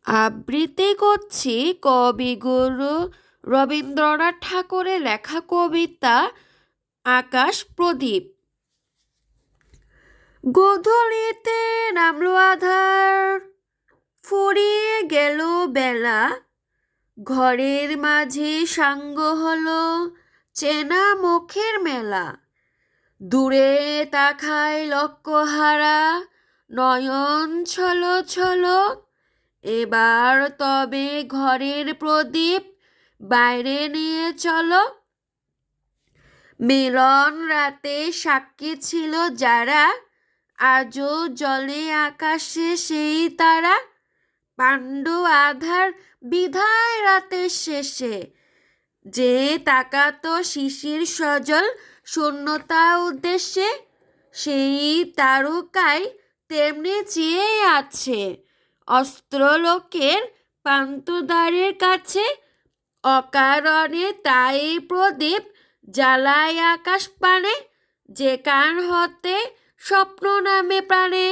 আবৃত্তি করছি কবিগুরু রবীন্দ্রনাথ ঠাকুরের লেখা কবিতা আকাশ প্রদীপ। গোধূলিতে নামলো আধার, ফুরিয়ে গেল বেলা, ঘরের মাঝে সাঙ্গ হলো চেনা মুখের মেলা। দূরে তাকায় লক্ষ্যহারা নয়ন ছলো ছলো, এবার তবে ঘরের প্রদীপ বাইরে নিয়ে চলো। মিলন রাতে সাক্ষী ছিল যারা, আজও জলে আকাশে সেই তারা। পাণ্ডু আধার বিধায় রাতের শেষে, যে তাকাতো শিশির সজল শূন্যতা উদ্দেশ্যে, সেই তারকায় তেমনি চেয়ে আছে অস্ত্রলোকের পান্তুদ্বারের কাছে। অকারণে তাই প্রদীপ জ্বালায় আকাশ পানে, যে কান হতে স্বপ্ন নামে প্রাণে।